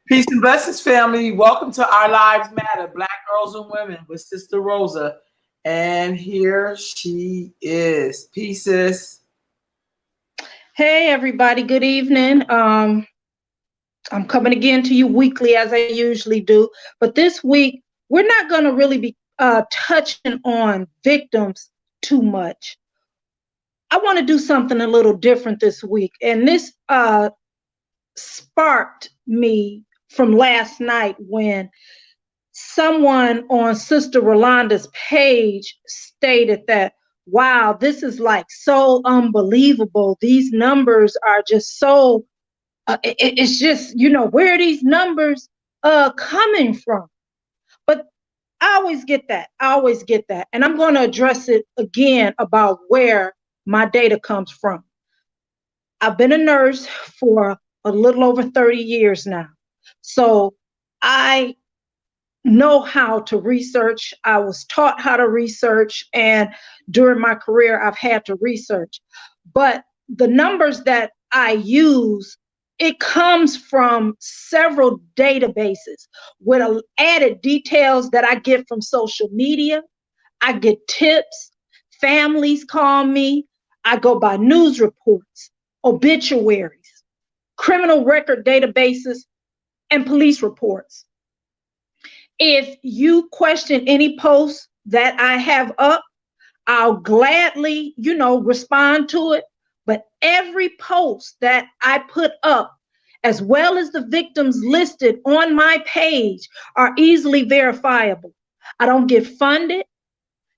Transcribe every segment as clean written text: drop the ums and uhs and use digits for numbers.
Peace and blessings, family. Welcome to Our Lives Matter, Black Girls and Women with Sister Rosa. And here she is. Pieces. Hey everybody, good evening. I'm coming again to you weekly as I usually do, but this week we're not going to really be touching on victims too much. I want to do something a little different this week, and this sparked me from last night when someone on Sister Rolanda's page stated that, wow, this is like so unbelievable. These numbers are just so, it's just, where are these numbers coming from? But I always get that. I always get that. And I'm going to address it again about where my data comes from. I've been a nurse for a little over 30 years now. So I know how to research. I was taught how to research, and during my career, I've had to research. But the numbers that I use, it comes from several databases with added details that I get from social media. I get tips. Families call me. I go by news reports, obituaries, criminal record databases, and police reports. If you question any post that I have up, I'll gladly, respond to it. But every post that I put up, as well as the victims listed on my page, are easily verifiable. I don't get funded.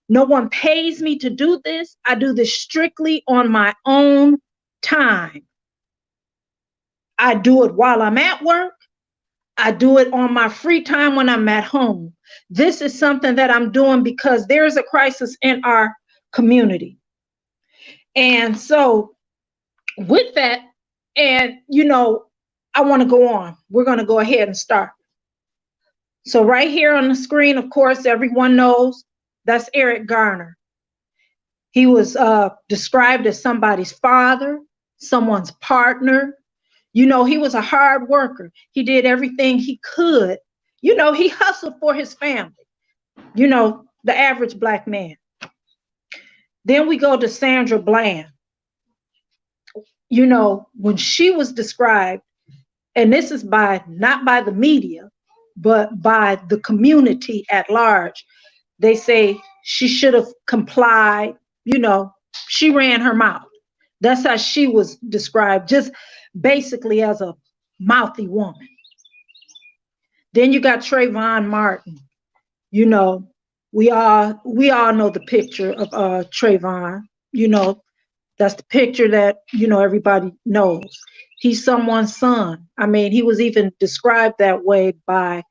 No one pays me to do this. I do this strictly on my own time. I do it while I'm at work. I do it on my free time when I'm at home. This is something that I'm doing because there is a crisis in our community. And so with that, and I want to go on. We're going to go ahead and start. So right here on the screen, of course, everyone knows that's Eric Garner. He was described as somebody's father, someone's partner. He was a hard worker. He did everything he could. He hustled for his family. The average Black man. Then we go to Sandra Bland. When she was described, and this is not by the media, but by the community at large, they say she should have complied. She ran her mouth. That's how she was described, just basically as a mouthy woman. Then you got Trayvon Martin. We all know the picture of Trayvon. That's the picture that everybody knows. He's someone's son. I mean, he was even described that way by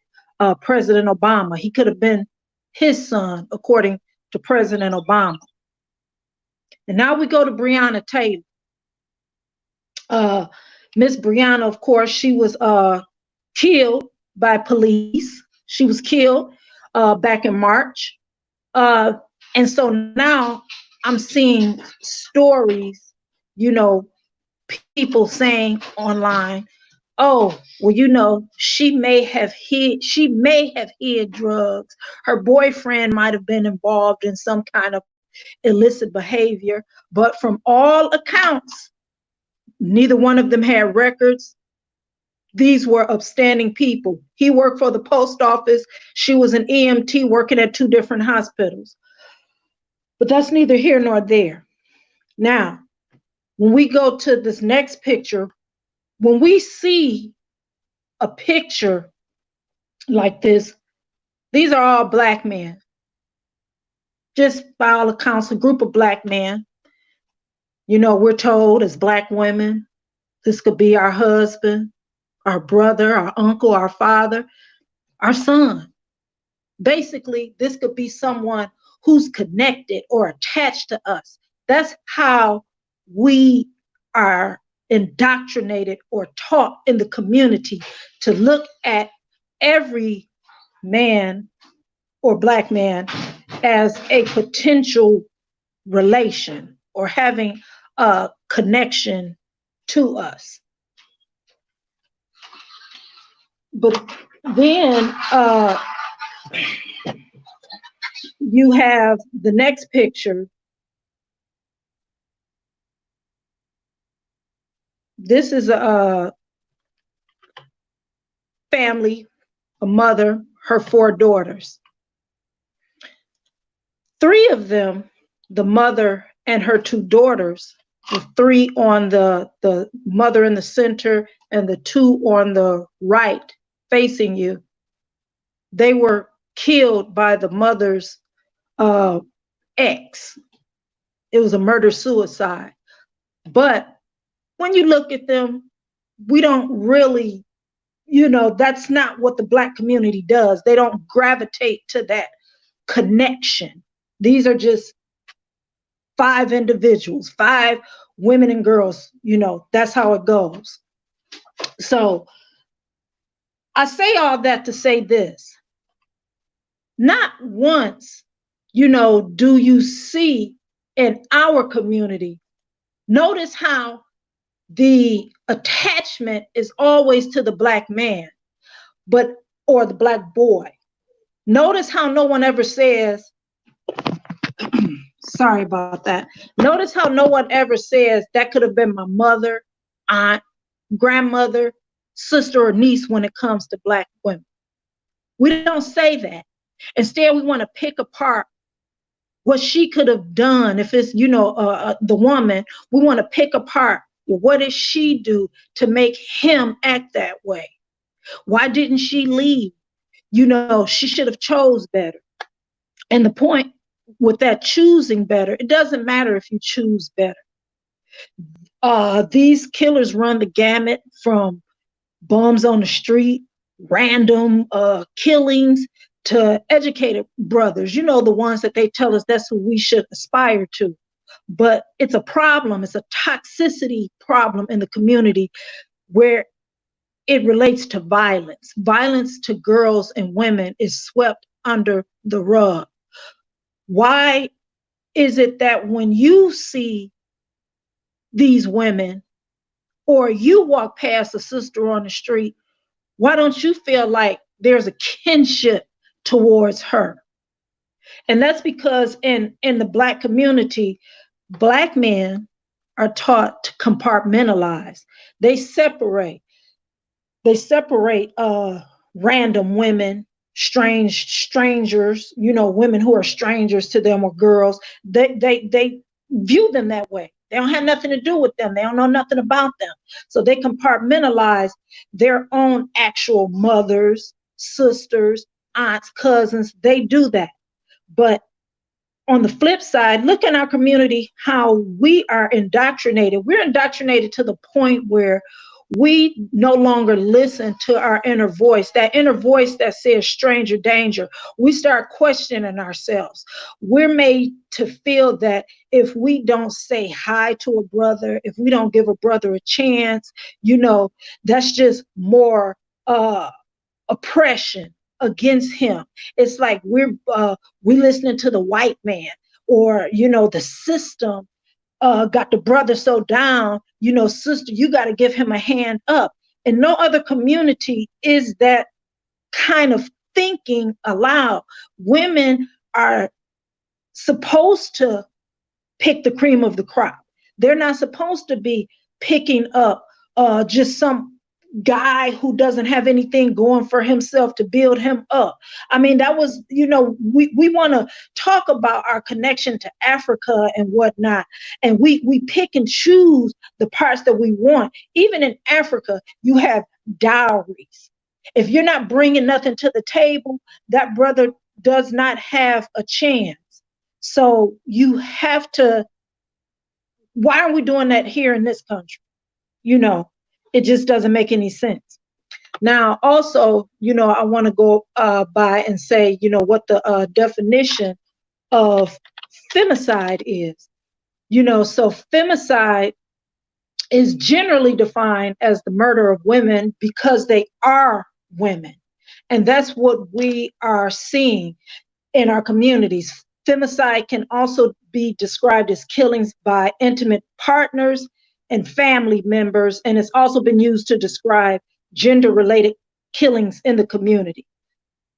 President Obama. He could have been his son, according to President Obama. And now we go to Breonna Taylor. Miss Breonna, of course, she was killed by police. She was killed back in March. And so now I'm seeing stories, people saying online, oh, well, she may have hid drugs. Her boyfriend might have been involved in some kind of illicit behavior. But from all accounts, neither one of them had records. These were upstanding people. He worked for the post office. She was an EMT working at 2 different hospitals. But that's neither here nor there. Now, when we go to this next picture, when we see a picture like this, these are all Black men. Just by all accounts, a group of Black men. We're told as Black women, this could be our husband, our brother, our uncle, our father, our son. Basically, this could be someone who's connected or attached to us. That's how we are indoctrinated or taught in the community to look at every man or Black man as a potential relation or having a connection to us. But then you have the next picture. This is a family, a mother, her 4 daughters. 3 of them, the mother and her 2 daughters, the 3 on the mother in the center and the 2 on the right facing you, they were killed by the mother's ex. It was a murder-suicide. But when you look at them, we don't really, that's not what the Black community does. They don't gravitate to that connection. These are just 5 individuals, 5 women and girls, that's how it goes. So I say all that to say this. Not once, do you see in our community, notice how the attachment is always to the Black man, or the Black boy. Notice how no one ever says, sorry about that. Notice how no one ever says that could have been my mother, aunt, grandmother, sister, or niece when it comes to Black women. We don't say that. Instead, we want to pick apart what she could have done. If it's, the woman, we want to pick apart, well, what did she do to make him act that way? Why didn't she leave? She should have chose better. And the point with that choosing better, it doesn't matter if you choose better. These killers run the gamut from bums on the street, random killings, to educated brothers, the ones that they tell us that's who we should aspire to. But it's a problem. It's a toxicity problem in the community where it relates to violence. Violence to girls and women is swept under the rug. Why is it that when you see these women, or you walk past a sister on the street, why don't you feel like there's a kinship towards her? And that's because in the Black community, Black men are taught to compartmentalize. They separate random women, strangers, women who are strangers to them, or girls. They view them that way. They don't have nothing to do with them. They don't know nothing about them. So they compartmentalize their own actual mothers, sisters, aunts, cousins. They do that. But on the flip side, look in our community how we are indoctrinated. We're indoctrinated to the point where we no longer listen to our inner voice, that inner voice that says stranger danger. We start questioning ourselves. We're made to feel that if we don't say hi to a brother, if we don't give a brother a chance, that's just more oppression against him. It's like we listening to the white man, or the system got the brother so down, sister, you got to give him a hand up. And no other community is that kind of thinking allowed. Women are supposed to pick the cream of the crop. They're not supposed to be picking up just some guy who doesn't have anything going for himself to build him up. I mean, that was, we want to talk about our connection to Africa and whatnot. And we pick and choose the parts that we want. Even in Africa, you have dowries. If you're not bringing nothing to the table, that brother does not have a chance. So you have to, why are we doing that here in this country? It just doesn't make any sense. Now, also, I want to go by and say, what the definition of femicide is. So femicide is generally defined as the murder of women because they are women. And that's what we are seeing in our communities. Femicide can also be described as killings by intimate partners and family members, and it's also been used to describe gender-related killings in the community.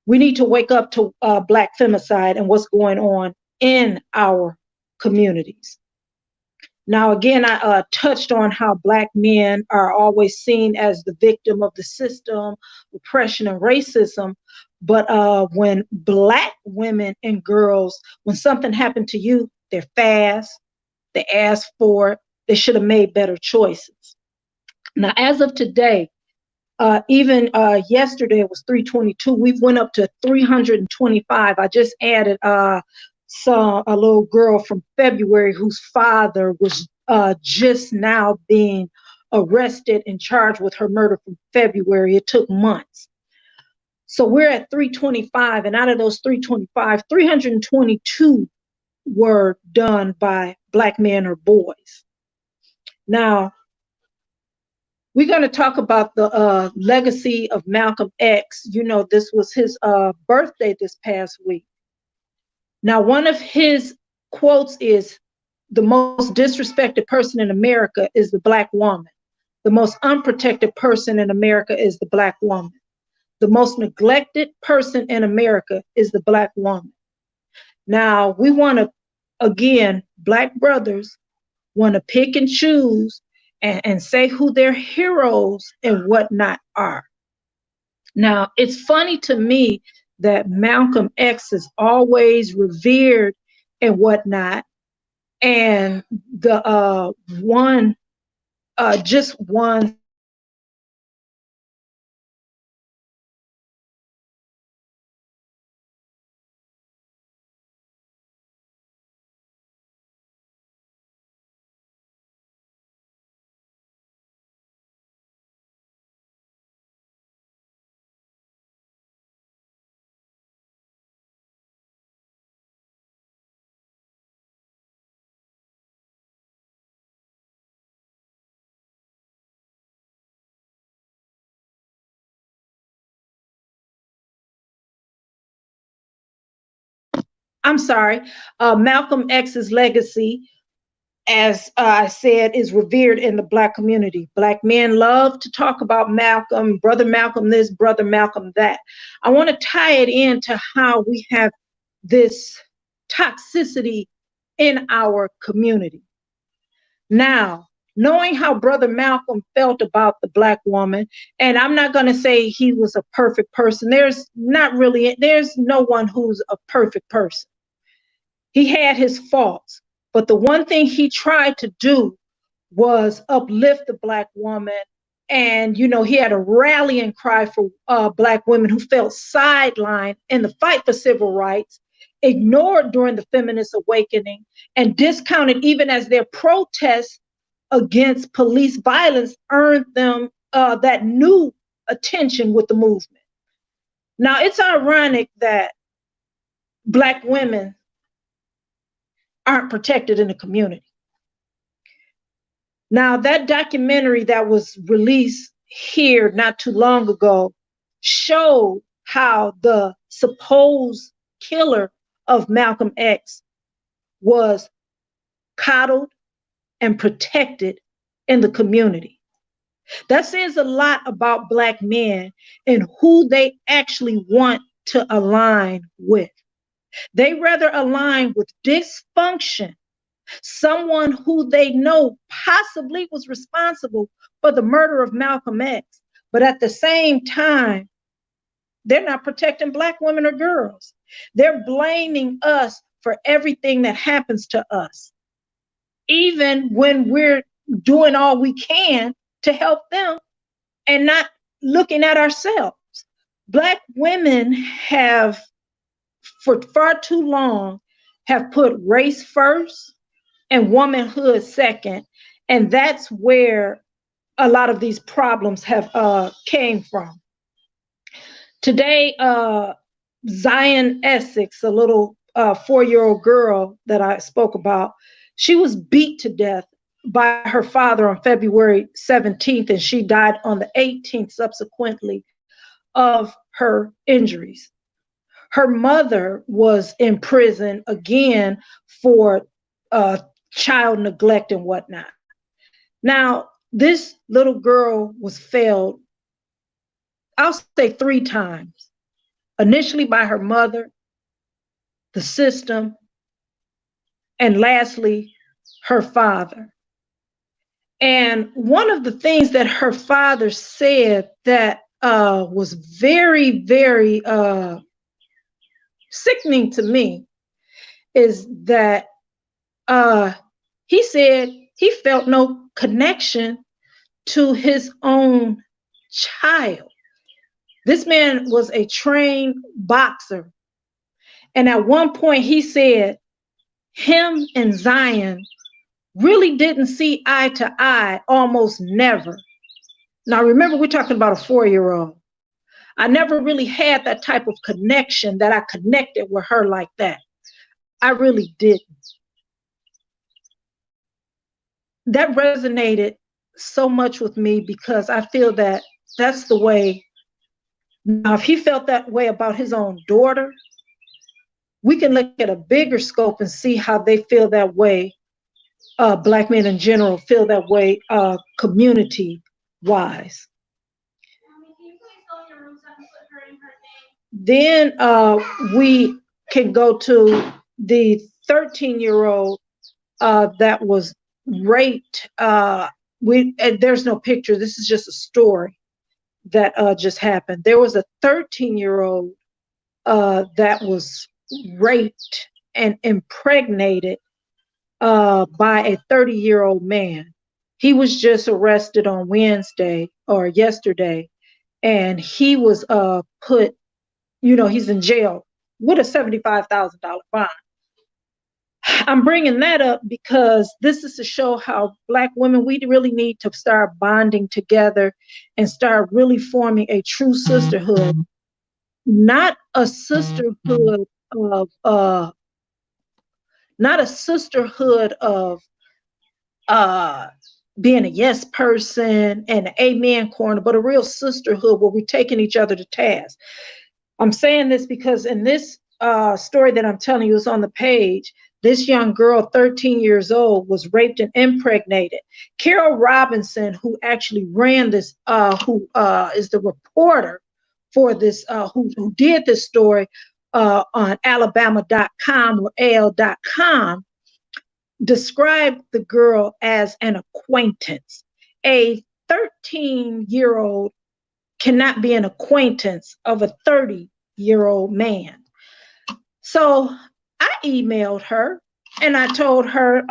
We need to wake up to Black femicide and what's going on in our communities. Now, again, I touched on how Black men are always seen as the victim of the system, oppression, and racism. But when Black women and girls, when something happened to you, they're fast, they ask for it, they should have made better choices. Now, as of today, even yesterday it was 322. We've went up to 325. I just added saw a little girl from February whose father was just now being arrested and charged with her murder from February. It took months. So we're at 325, and out of those 325, 322 were done by Black men or boys. Now, we're going to talk about the legacy of Malcolm X. You know, this was his birthday this past week. Now, one of his quotes is, "The most disrespected person in America is the Black woman. The most unprotected person in America is the Black woman. The most neglected person in America is the Black woman." Now, we want to, again, Black brothers want to pick and choose and say who their heroes and whatnot are. Now, it's funny to me that Malcolm X is always revered and whatnot, and the one just one I'm sorry, Malcolm X's legacy, as I said, is revered in the Black community. Black men love to talk about Malcolm, brother Malcolm this, brother Malcolm that. I want to tie it into how we have this toxicity in our community. Now, knowing how brother Malcolm felt about the Black woman, and I'm not going to say he was a perfect person. There's no one who's a perfect person. He had his faults, but the one thing he tried to do was uplift the Black woman. And, you know, he had a rallying cry for Black women who felt sidelined in the fight for civil rights, ignored during the feminist awakening, and discounted even as their protests against police violence earned them that new attention with the movement. Now, it's ironic that Black women aren't protected in the community. Now, that documentary that was released here not too long ago showed how the supposed killer of Malcolm X was coddled and protected in the community. That says a lot about Black men and who they actually want to align with. They rather align with dysfunction, someone who they know possibly was responsible for the murder of Malcolm X, but at the same time, they're not protecting Black women or girls. They're blaming us for everything that happens to us, even when we're doing all we can to help them and not looking at ourselves. Black women have, for far too long, have put race first and womanhood second, and that's where a lot of these problems have came from. Today, Zion Essex, a little 4-year-old girl that I spoke about, she was beat to death by her father on February 17th, and she died on the 18th subsequently of her injuries. Her mother was in prison again for child neglect and whatnot. Now, this little girl was failed. I'll say 3 times. Initially by her mother, the system, and lastly, her father. And one of the things that her father said that was very, very sickening to me is that he said he felt no connection to his own child. This man was a trained boxer. And at one point he said him and Zion really didn't see eye to eye, almost never. Now, remember, we're talking about a 4-year-old. I never really had that type of connection that I connected with her like that. I really didn't. That resonated so much with me because I feel that that's the way. Now, if he felt that way about his own daughter, we can look at a bigger scope and see how they feel that way. Black men in general feel that way community-wise. Then we can go to the 13-year-old that was raped. There's no picture. This is just a story that just happened. There was a 13-year-old that was raped and impregnated by a 30-year-old man. He was just arrested on Wednesday or yesterday, and he was put, he's in jail with a $75,000 fine. I'm bringing that up because this is to show how Black women, we really need to start bonding together and start really forming a true sisterhood, not a sisterhood of being a yes person and an amen corner, but a real sisterhood where we're taking each other to task. I'm saying this because in this story that I'm telling you is on the page, this young girl, 13 years old, was raped and impregnated. Carol Robinson, who actually ran this, who is the reporter for this, who did this story on Alabama.com or AL.com, described the girl as an acquaintance. A 13-year-old cannot be an acquaintance of a 30-year-old man. So I emailed her and I told her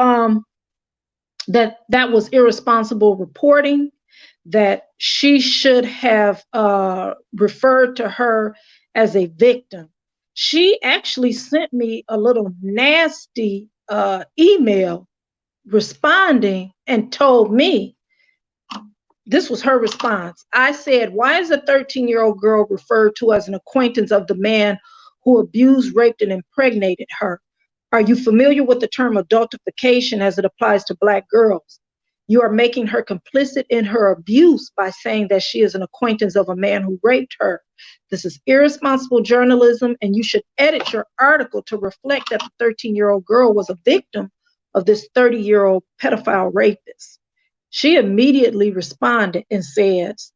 that was irresponsible reporting, that she should have referred to her as a victim. She actually sent me a little nasty email responding and told me, this was her response. I said, why is a 13-year-old girl referred to as an acquaintance of the man who abused, raped, and impregnated her? Are you familiar with the term adultification as it applies to Black girls? You are making her complicit in her abuse by saying that she is an acquaintance of a man who raped her. This is irresponsible journalism, and you should edit your article to reflect that the 13-year-old girl was a victim of this 30-year-old pedophile rapist. She immediately responded and says,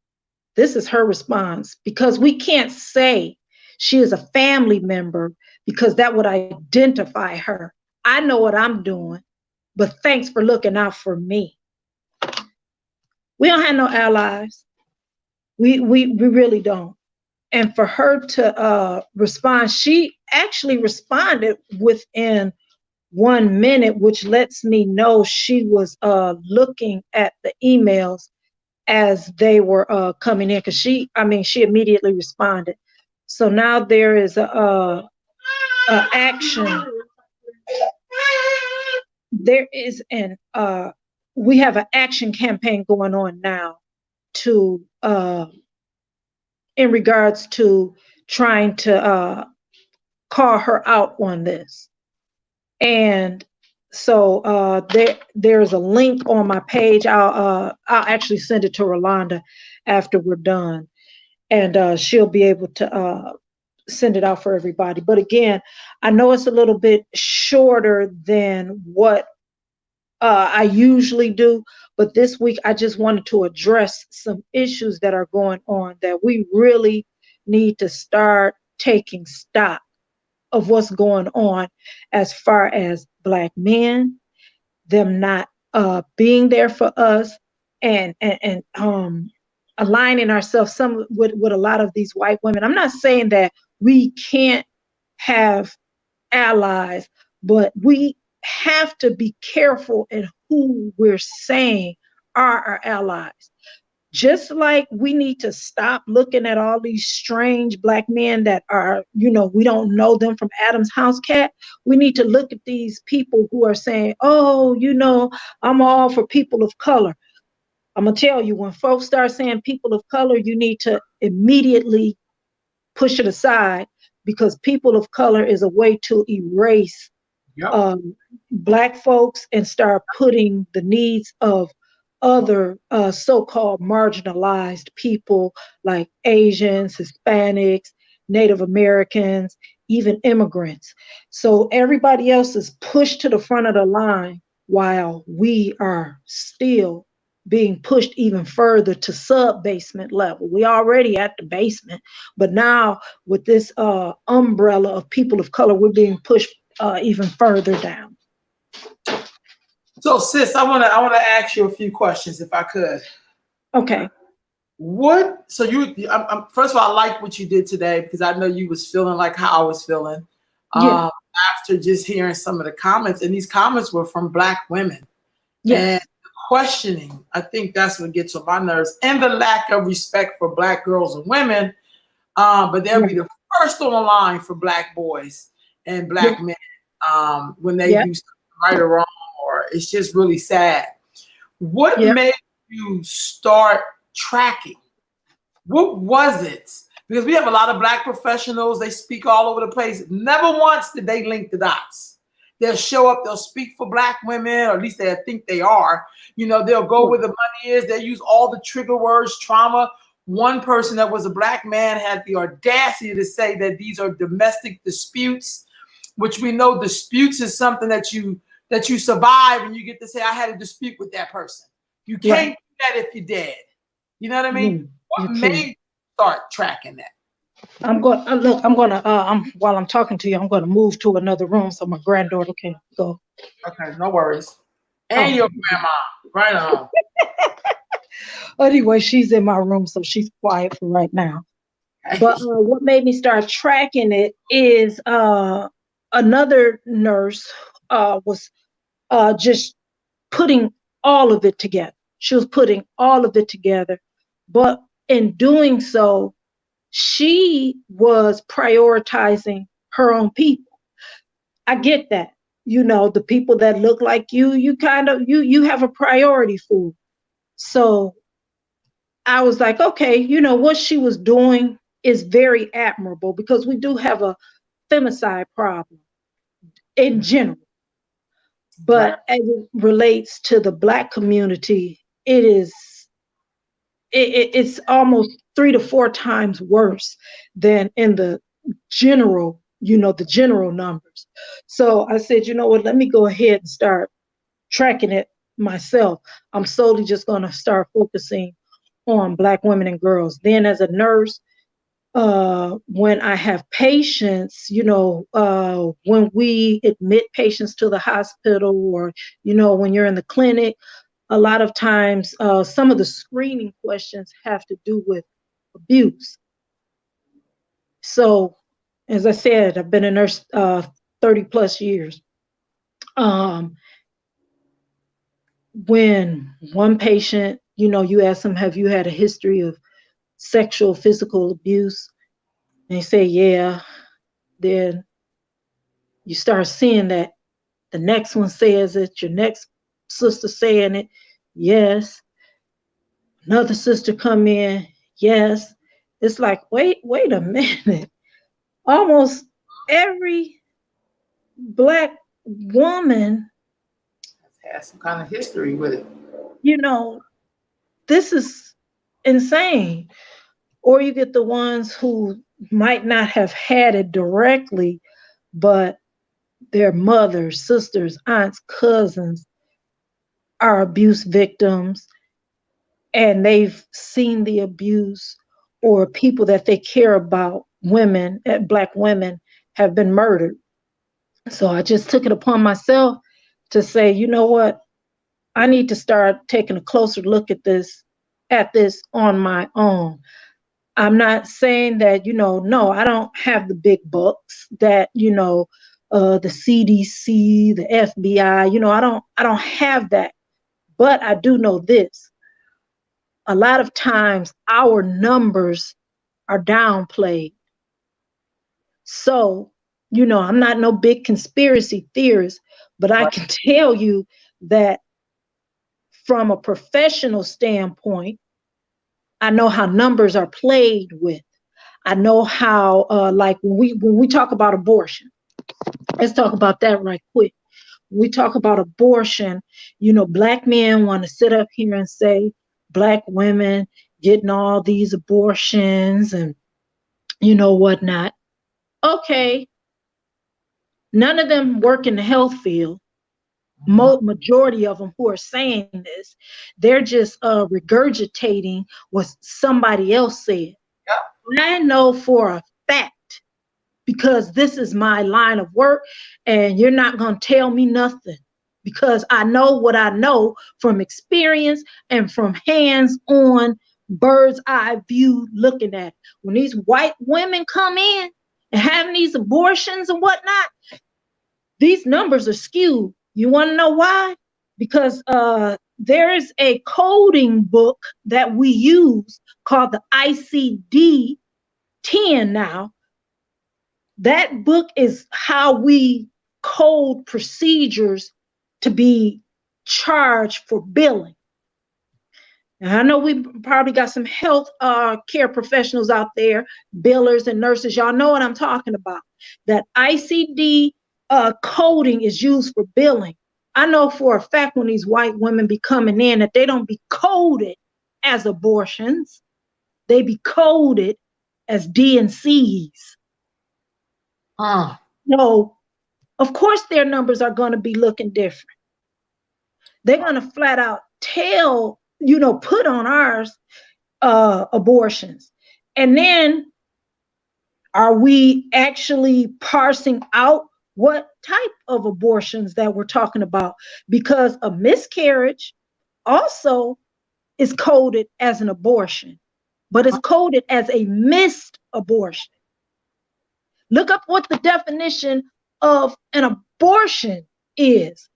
this is her response, because we can't say she is a family member because that would identify her. I know what I'm doing, but thanks for looking out for me. We don't have no allies. We really don't. And for her to respond, she actually responded within 1 minute, which lets me know she was looking at the emails as they were coming in, because she immediately responded. So now there is a action. There is we have an action campaign going on now to in regards to trying to call her out on this. And so there's a link on my page. I'll actually send it to Rolanda after we're done, and she'll be able to send it out for everybody. But again, I know it's a little bit shorter than what I usually do. But this week, I just wanted to address some issues that are going on that we really need to start taking stock of what's going on as far as Black men, them not being there for us, and aligning ourselves some with a lot of these white women. I'm not saying that we can't have allies, but we have to be careful in who we're saying are our allies. Just like we need to stop looking at all these strange Black men that are, we don't know them from Adam's house cat. We need to look at these people who are saying, oh, I'm all for people of color. I'm going to tell you, when folks start saying people of color, you need to immediately push it aside, because people of color is a way to erase Black folks and start putting the needs of other so-called marginalized people like Asians, Hispanics, Native Americans, even immigrants. So everybody else is pushed to the front of the line while we are still being pushed even further to sub-basement level. We already at the basement, but now with this umbrella of people of color, we're being pushed even further down. So, sis, I want to ask you a few questions, if I could. Okay. First of all, I like what you did today, because I know you was feeling like how I was feeling after just hearing some of the comments, and these comments were from Black women. Yes. And questioning, I think that's what gets on my nerves, and the lack of respect for Black girls and women. But they'll be the first on the line for Black boys and Black men when they do something right or wrong, or it's just really sad. What made you start tracking? What was it? Because we have a lot of Black professionals, they speak all over the place. Never once did they link the dots. They'll show up, they'll speak for Black women, or at least they think they are. They'll go where the money is. They use all the trigger words, trauma. One person that was a Black man had the audacity to say that these are domestic disputes, which we know disputes is something that you survive, and you get to say, I had a dispute with that person. You can't do that if you're dead. You know what I mean? What made you start tracking that? While I'm talking to you, I'm going to move to another room so my granddaughter can go. Okay, no worries. And your grandma, right on. Anyway, she's in my room, so she's quiet for right now. But what made me start tracking it is another nurse was just putting all of it together. She was putting all of it together, but in doing so, she was prioritizing her own people. I get that. The people that look like you have a priority for. So I was like, okay, what she was doing is very admirable, because we do have a femicide problem in general. But as it relates to the Black community, it's almost 3 to 4 times worse than in the general, the general numbers. So I said, let me go ahead and start tracking it myself. I'm solely just going to start focusing on Black women and girls. Then as a nurse, when I have patients, when we admit patients to the hospital, or, when you're in the clinic, a lot of times some of the screening questions have to do with abuse. So, as I said, I've been a nurse 30 plus years. When one patient, you ask them, have you had a history of sexual, physical abuse? And they say, yeah. Then you start seeing that the next one says it, your next sister saying it, yes. Another sister come in, yes. It's like, wait a minute. Almost every Black woman has some kind of history with it. This is insane. Or you get the ones who might not have had it directly, but their mothers, sisters, aunts, cousins, are abuse victims and they've seen the abuse, or people that they care about, women, Black women, have been murdered. So I just took it upon myself to say, you know what? I need to start taking a closer look at this on my own. I'm not saying that, no, I don't have the big bucks that, the CDC, the FBI, I don't have that. But I do know this. A lot of times our numbers are downplayed. So, I'm not no big conspiracy theorist, but I can tell you that from a professional standpoint, I know how numbers are played with. I know how, like when we talk about abortion, let's talk about that right quick. When we talk about abortion, Black men want to sit up here and say Black women getting all these abortions and whatnot. Okay, none of them work in the health field. Majority of them who are saying this, they're just regurgitating what somebody else said. Yeah. I know for a fact, because this is my line of work, and you're not going to tell me nothing, because I know what I know from experience and from hands-on, bird's eye view looking at it. When these white women come in and having these abortions and whatnot, these numbers are skewed. You want to know why? Because there is a coding book that we use called the ICD-10 now. That book is how we code procedures to be charged for billing. Now, I know we probably got some health care professionals out there, billers and nurses. Y'all know what I'm talking about. That ICD coding is used for billing. I know for a fact when these white women be coming in that they don't be coded as abortions. They be coded as D&Cs. So, of course, their numbers are going to be looking different. They're going to flat out tell, put on ours abortions. And then are we actually parsing out what type of abortions that we're talking about? Because a miscarriage also is coded as an abortion, but it's coded as a missed abortion. Look up what the definition of an abortion is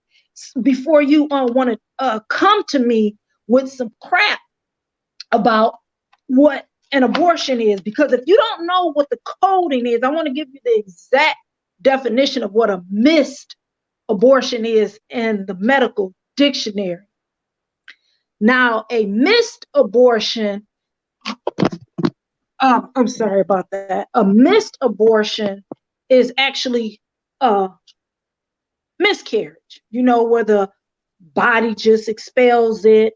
before you want to come to me with some crap about what an abortion is. Because if you don't know what the coding is, I want to give you the exact definition of what a missed abortion is in the medical dictionary. Now, a missed abortion, I'm sorry about that. A missed abortion is actually a miscarriage, where the body just expels it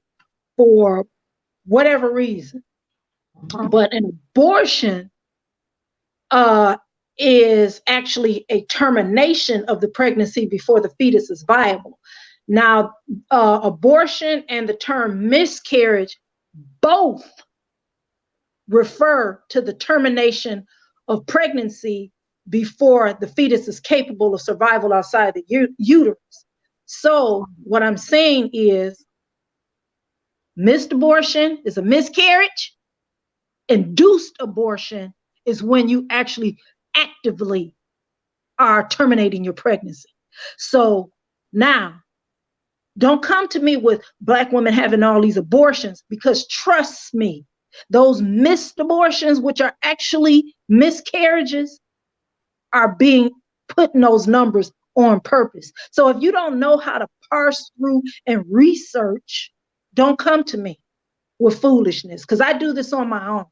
for whatever reason. But an abortion is actually a termination of the pregnancy before the fetus is viable. Now, abortion and the term miscarriage both refer to the termination of pregnancy before the fetus is capable of survival outside the uterus. So what I'm saying is, missed abortion is a miscarriage. Induced abortion is when you actually actively are terminating your pregnancy. So now, don't come to me with Black women having all these abortions, because trust me, those missed abortions, which are actually miscarriages, are being put in those numbers on purpose. So if you don't know how to parse through and research, don't come to me with foolishness, because I do this on my own.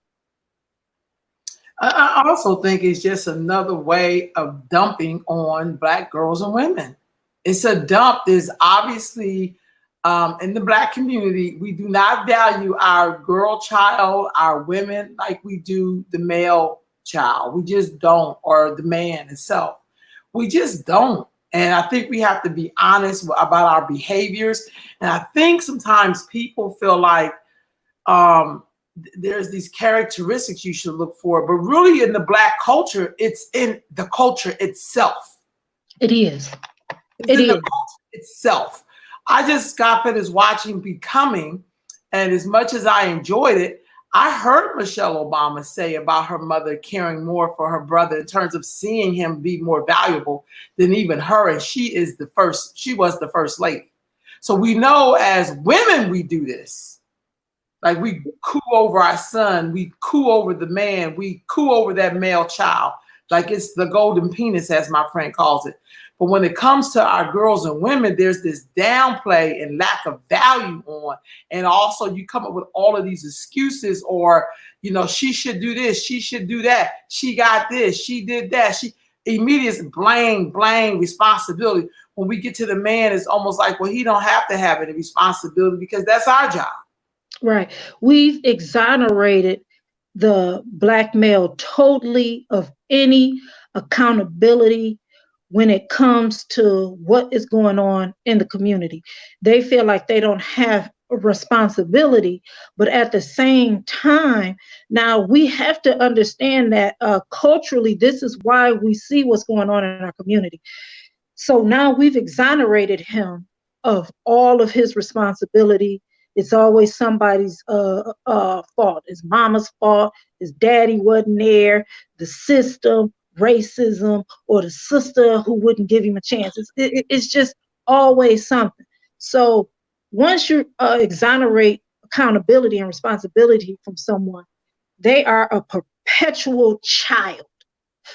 I also think it's just another way of dumping on Black girls and women. It's a dump. There's obviously, in the Black community, we do not value our girl child, our women, like we do the male child. We just don't, or the man itself. We just don't. And I think we have to be honest about our behaviors. And I think sometimes people feel like there's these characteristics you should look for, but really in the Black culture, it's in the culture itself. It is. It's in the culture itself. I just got finished watching Becoming, and as much as I enjoyed it, I heard Michelle Obama say about her mother caring more for her brother in terms of seeing him be more valuable than even her. And she was the first lady. So we know as women, we do this. Like we coo over our son, we coo over the man, we coo over that male child. Like it's the golden penis, as my friend calls it. But when it comes to our girls and women, there's this downplay and lack of value on. And also you come up with all of these excuses, or, you know, she should do this, she should do that. She got this, she did that. She immediate blame, responsibility. When we get to the man, it's almost like, well, he don't have to have any responsibility because that's our job. Right. We've exonerated the Black male totally of any accountability when it comes to what is going on in the community. They feel like they don't have a responsibility, but at the same time, now we have to understand that culturally, this is why we see what's going on in our community. So now we've exonerated him of all of his responsibility. It's always somebody's fault. It's mama's fault. His daddy wasn't there. The system, racism, or the sister who wouldn't give him a chance. It's just always something. So once you exonerate accountability and responsibility from someone, they are a perpetual child.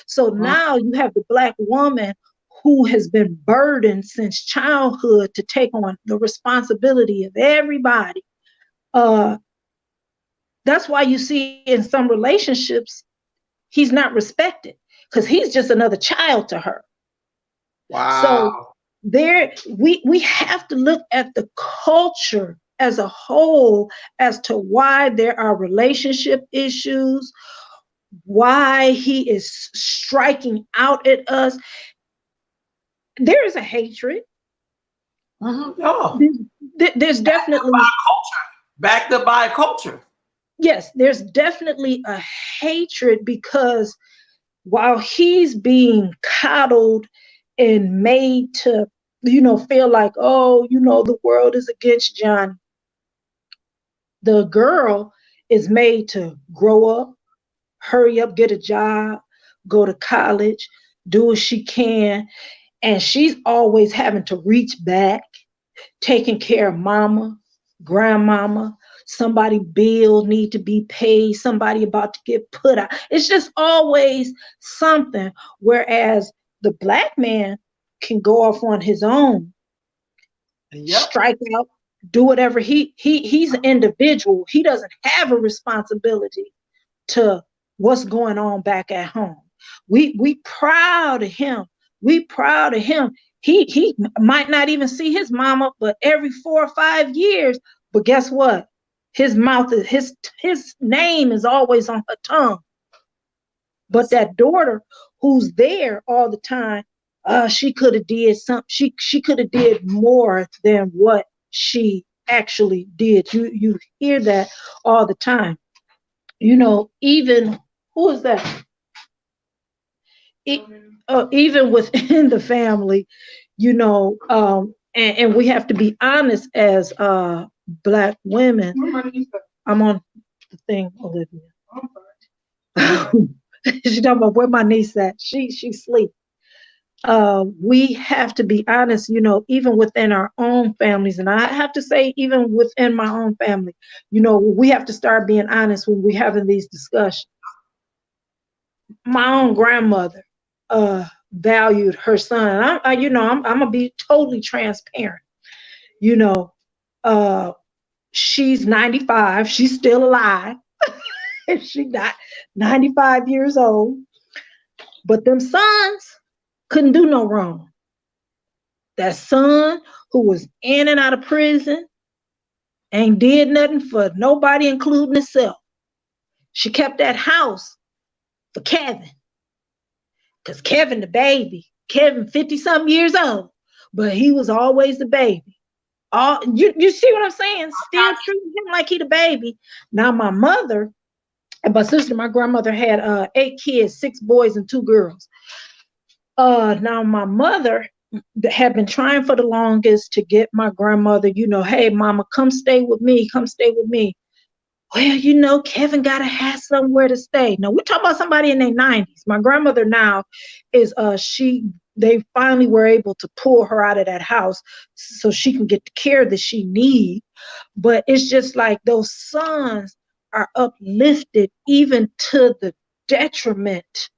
So now you have the Black woman who has been burdened since childhood to take on the responsibility of everybody. That's why you see in some relationships, he's not respected because he's just another child to her. Wow. So we have to look at the culture as a whole as to why there are relationship issues, why he is striking out at us. There is a hatred. Mm-hmm. Oh. There's definitely backed up by a culture. Yes, there's definitely a hatred because while he's being coddled and made to, feel like, oh, the world is against Johnny, the girl is made to grow up, hurry up, get a job, go to college, do what she can. And she's always having to reach back, taking care of mama, grandmama, somebody bill need to be paid, somebody about to get put out. It's just always something. Whereas the Black man can go off on his own, strike out, do whatever. He's an individual. He doesn't have a responsibility to what's going on back at home. We proud of him. We proud of him. He might not even see his mama, but every 4 or 5 years. But guess what? His mouth is his name is always on her tongue. But that daughter who's there all the time, she could have did something. She could have did more than what she actually did. You hear that all the time. Even who is that? Even within the family, and we have to be honest as Black women. I'm on the thing, Olivia. She's talking about where my niece at. She sleep. We have to be honest, even within our own families. And I have to say, even within my own family, we have to start being honest when we're having these discussions. My own grandmother valued her son. I'm gonna be totally transparent. She's 95. She's still alive. She's not 95 years old. But them sons couldn't do no wrong. That son who was in and out of prison ain't did nothing for nobody, including herself. She kept that house for Kevin. Because Kevin, the baby, Kevin 50-something years old, but he was always the baby. You see what I'm saying? Still treating him like he the baby. Now my mother and my sister, my grandmother had 8 kids, 6 boys and 2 girls. Now my mother had been trying for the longest to get my grandmother, hey, mama, come stay with me, come stay with me. Well, Kevin gotta have somewhere to stay. Now we're talking about somebody in their 90s. My grandmother now is they finally were able to pull her out of that house so she can get the care that she needs. But it's just like those sons are uplifted even to the detriment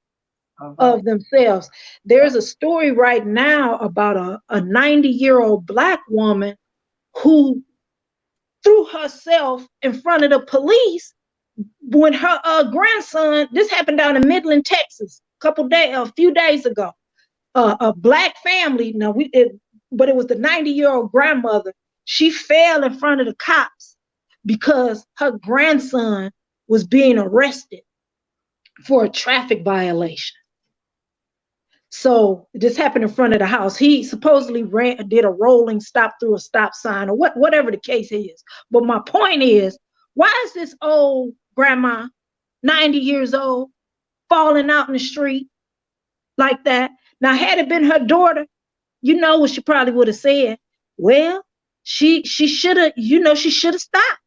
of themselves. There's a story right now about a 90-year-old Black woman who threw herself in front of the police when her grandson, this happened down in Midland, Texas, a few days ago. A Black family, but it was the 90-year-old grandmother. She fell in front of the cops because her grandson was being arrested for a traffic violation. So this happened in front of the house. He supposedly did a rolling stop through a stop sign or whatever the case is. But my point is, why is this old grandma, 90 years old, falling out in the street like that? Now, had it been her daughter, what she probably would have said. Well, she should have, she should have stopped.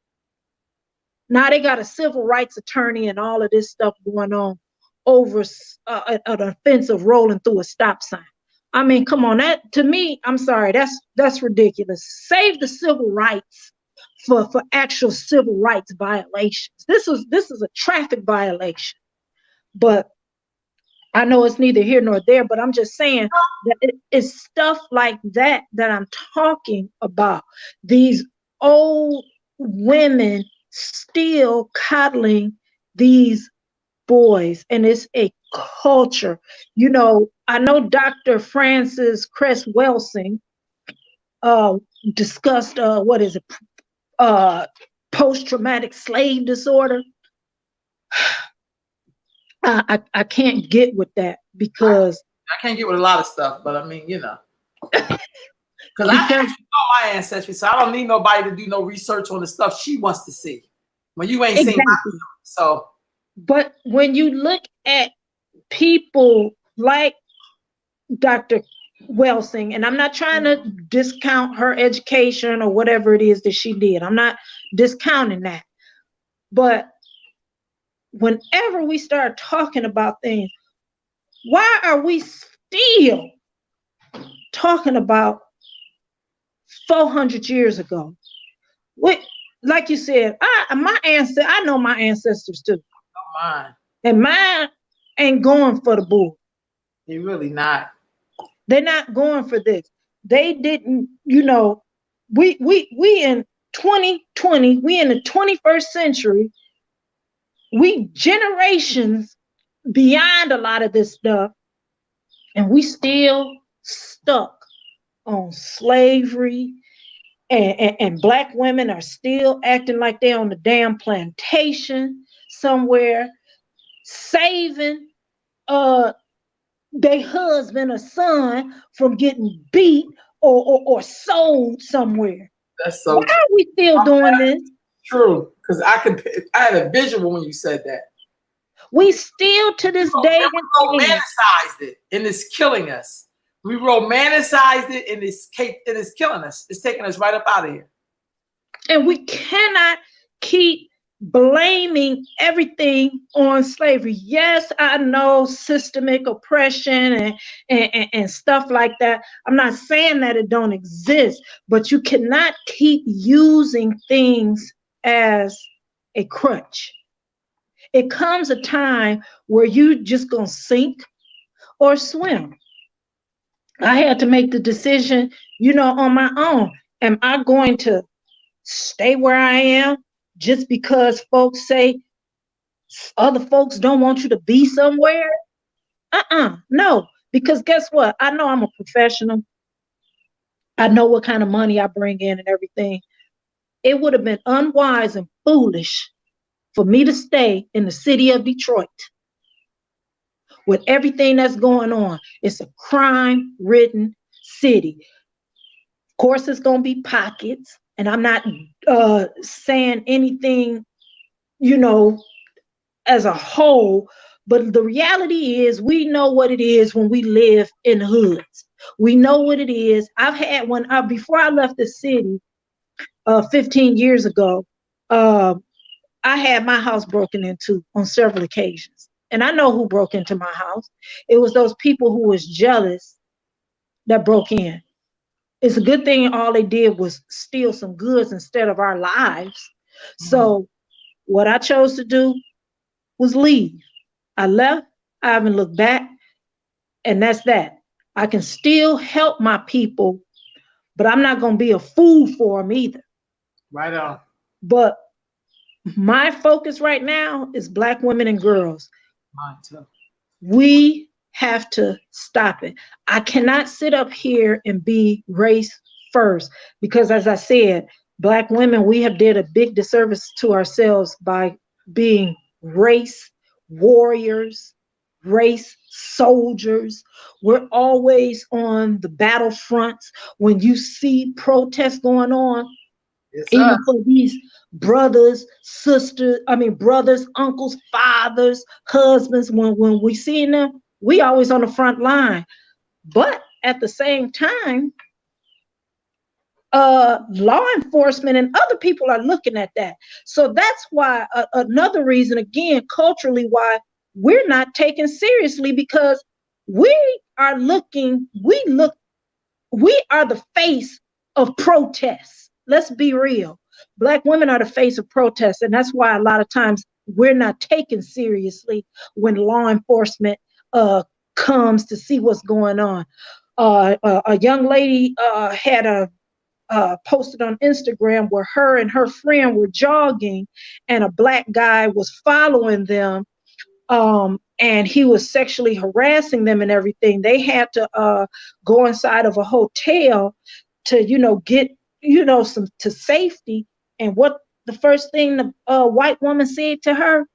Now they got a civil rights attorney and all of this stuff going on over an offense of rolling through a stop sign. I mean, come on, that to me, I'm sorry, that's ridiculous. Save the civil rights for actual civil rights violations. This is a traffic violation. But I know it's neither here nor there, but I'm just saying that it's stuff like that I'm talking about. These old women still coddling these boys, and it's a culture. I know Dr. Frances Cress Welsing discussed post-traumatic slave disorder. I can't get with that because I can't get with a lot of stuff, but I mean, because I actually know my ancestry, so I don't need nobody to do no research on the stuff she wants to see. When you ain't seen my stuff, so. But when you look at people like Dr. Welsing, and I'm not trying to discount her education or whatever it is that she did. I'm not discounting that. But whenever we start talking about things, why are we still talking about 400 years ago? Like you said, I know my ancestors too. Oh, mine. And mine ain't going for the bull. They're really not. They're not going for this. They didn't, we in 2020, we in the 21st century. We generations beyond a lot of this stuff, and we still stuck on slavery, and Black women are still acting like they're on the damn plantation somewhere, saving their husband or son from getting beat or sold somewhere. That's so. Why are we still doing this? True, because I had a visual when you said that. We still to this day romanticized it, and it's killing us. We romanticized it, and it's killing us. It's taking us right up out of here. And we cannot keep blaming everything on slavery. Yes, I know systemic oppression and stuff like that. I'm not saying that it don't exist, but you cannot keep using things as a crutch. It comes a time where you just gonna sink or swim. I had to make the decision, on my own. Am I going to stay where I am just because folks say other folks don't want you to be somewhere? No, because guess what? I know I'm a professional. I know what kind of money I bring in and everything. It would have been unwise and foolish for me to stay in the city of Detroit with everything that's going on. It's a crime-ridden city. Of course, it's going to be pockets, and I'm not saying anything, you know, as a whole, but the reality is we know what it is when we live in hoods. We know what it is. I've had before I left the city 15 years ago, I had my house broken into on several occasions. And I know who broke into my house. It was those people who was jealous that broke in. It's a good thing all they did was steal some goods instead of our lives. So what I chose to do was leave. I left. I haven't looked back. And that's that. I can still help my people, but I'm not going to be a fool for them either. Right on. But my focus right now is Black women and girls. Mine too. We have to stop it. I cannot sit up here and be race first because, as I said, Black women, we have did a big disservice to ourselves by being race warriors, race soldiers. We're always on the battlefronts. When you see protests going on, yes, even for these brothers, brothers, uncles, fathers, husbands, when we see them, we always on the front line. But at the same time, law enforcement and other people are looking at that. So that's why another reason, again, culturally, why we're not taken seriously, because we are the face of protests. Let's be real. Black women are the face of protests. And that's why a lot of times we're not taken seriously when law enforcement comes to see what's going on. A young lady had posted on Instagram where her and her friend were jogging and a Black guy was following them, and he was sexually harassing them and everything. They had to go inside of a hotel to, get, some to safety. And what the first thing the white woman said to her,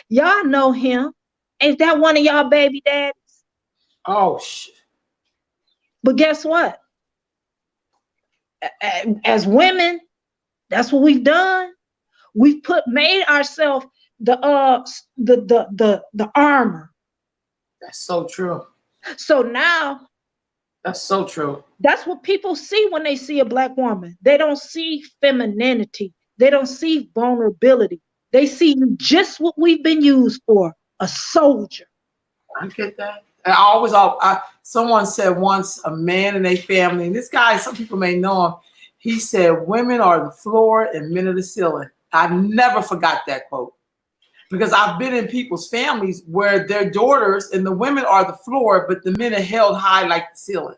y'all know him. Ain't that one of y'all baby daddies? Oh, shit. But guess what? As women, that's what we've done. We've made ourselves the armor. That's so true. So now, that's so true. That's what people see when they see a Black woman. They don't see femininity. They don't see vulnerability. They see just what we've been used for, a soldier. I get that. Someone said once, a man in a family, and this guy, some people may know him, he said, women are the floor and men are the ceiling. I never forgot that quote, because I've been in people's families where their daughters and the women are the floor, but the men are held high like the ceiling.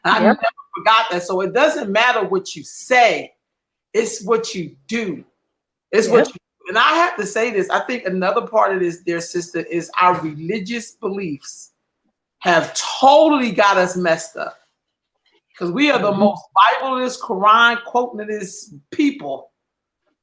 And I never forgot that. So it doesn't matter what you say, it's what you do. It's what you do. And I have to say this, I think another part of this, dear sister, is our religious beliefs have totally got us messed up, because we are the most Bible-less, Quran quoting-less people.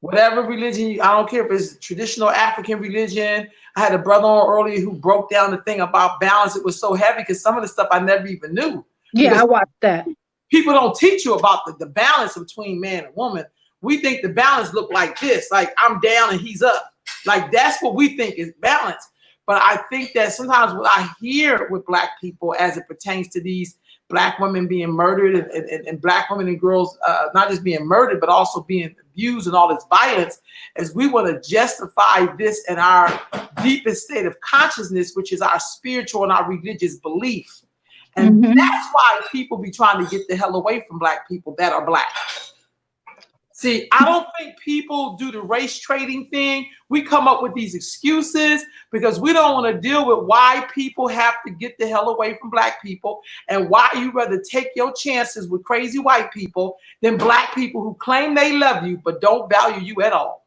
Whatever religion, I don't care if it's traditional African religion. I had a brother on earlier who broke down the thing about balance. It was so heavy because some of the stuff I never even knew. Yeah, because I watched that. People don't teach you about the balance between man and woman. We think the balance look like this, like I'm down and he's up. Like that's what we think is balance. But I think that sometimes what I hear with Black people as it pertains to these Black women being murdered and Black women and girls not just being murdered, but also being abused and all this violence, is we want to justify this in our deepest state of consciousness, which is our spiritual and our religious belief. And that's why people be trying to get the hell away from Black people that are Black. See, I don't think people do the race trading thing. We come up with these excuses because we don't want to deal with why people have to get the hell away from Black people, and why you rather take your chances with crazy white people than Black people who claim they love you but don't value you at all.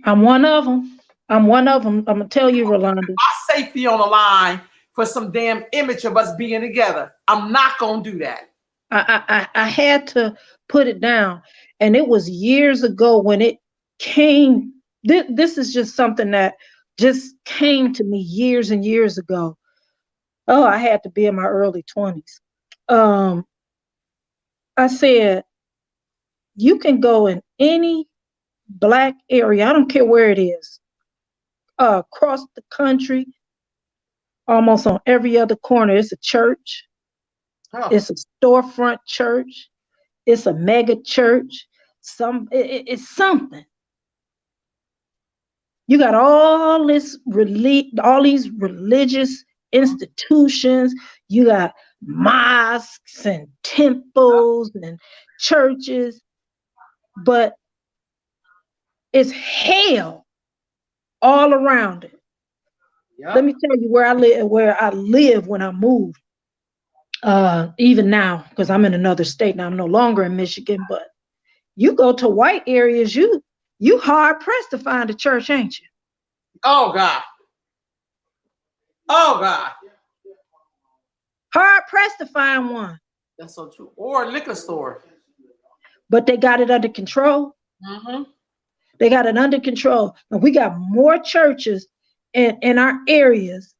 I'm one of them. I'm going to tell you, Rolanda. My safety on the line for some damn image of us being together. I'm not going to do that. I had to put it down. And it was years ago when it came. This is just something that just came to me years and years ago. Oh, I had to be in my early 20s. I said, you can go in any Black area, I don't care where it is, across the country, almost on every other corner. It's a church, Oh, it's a storefront church, it's a mega church, it's something. You got all these religious institutions. You got mosques and temples and churches, but it's hell all around it. yeah. Let me tell you where I live when I moved. Even now, because I'm in another state now, I'm no longer in Michigan, but you go to white areas, you hard pressed to find a church, ain't you? Oh God. Oh God. Hard pressed to find one. That's so true. Or a liquor store. But they got it under control. Mm-hmm. They got it under control. And we got more churches in our areas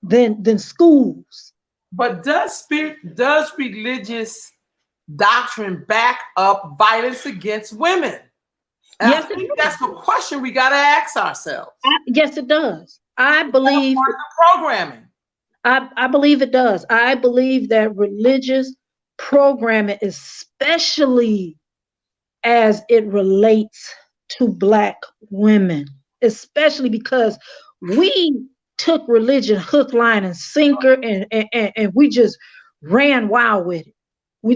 than schools. But does religious doctrine back up violence against women? And Yes, I think that's the question we got to ask ourselves. Yes, it does. I believe part of the programming. I believe it does. I believe that religious programming, especially as it relates to Black women, especially because we took religion hook, line, and sinker, and we just ran wild with it. We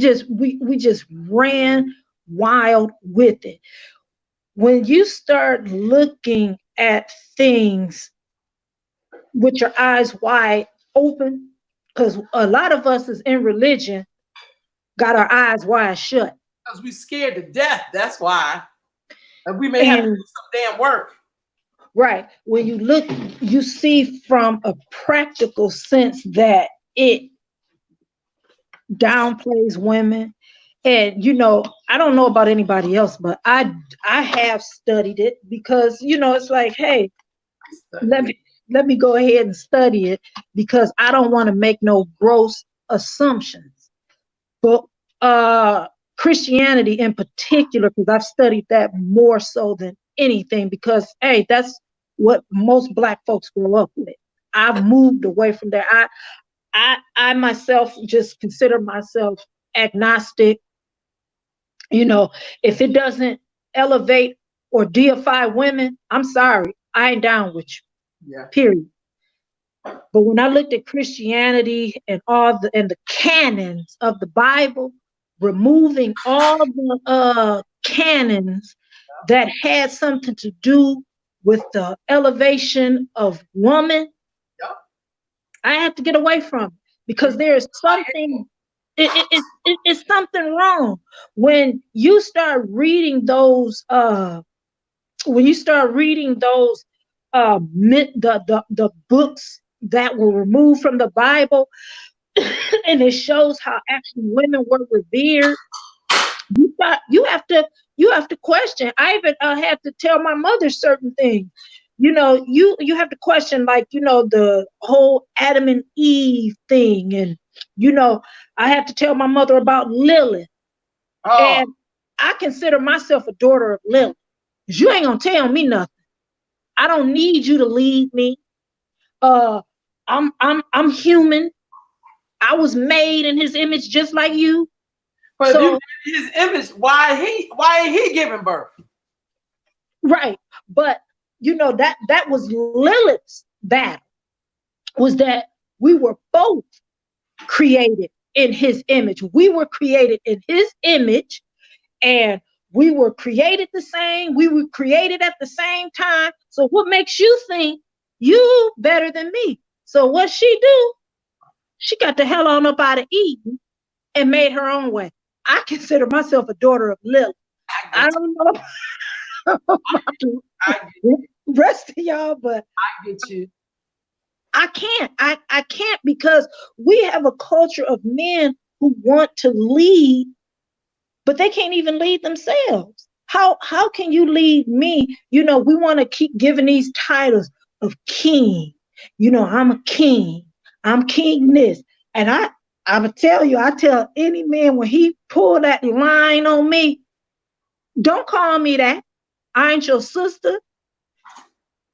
just ran wild with it. When you start looking at things with your eyes wide open, because a lot of us is in religion, got our eyes wide shut. Because we scared to death. That's why. And we may have to do some damn work. Right. When you look, you see from a practical sense that it downplays women. And I don't know about anybody else, but I have studied it because it's like, hey, let me go ahead and study it because I don't want to make no gross assumptions. But Christianity in particular, because I've studied that more so than anything, because hey, that's what most Black folks grow up with. I've moved away from there. I myself just consider myself agnostic. If it doesn't elevate or deify women, I'm sorry, I ain't down with you. Yeah. Period. But when I looked at Christianity and the canons of the Bible, removing all the canons that had something to do with the elevation of woman, I had to get away from it because there is something. It's something wrong when you start reading those. When you start reading those, the books that were removed from the Bible, and it shows how actually women were revered. You have to question. I even had to tell my mother certain things. You have to question, like, the whole Adam and Eve thing. And, I had to tell my mother about Lilith. Oh. And I consider myself a daughter of Lilith. Because you ain't going to tell me nothing. I don't need you to lead me. I'm human. I was made in his image just like you. But so, if you made his image, why ain't he giving birth? Right. But that was Lilith's battle, was that we were both created in his image. We were created in his image, and we were created the same. We were created at the same time. So what makes you think you better than me? So what she do? She got the hell on up out of Eden and made her own way. I consider myself a daughter of Lilith. I don't know about the rest of y'all, but I get you. I can't. I can't, because we have a culture of men who want to lead, but they can't even lead themselves. How can you lead me? We want to keep giving these titles. of king. You know, I'm a king. I'm king this. And I'ma tell you, I tell any man when he pull that line on me, don't call me that. I ain't your sister.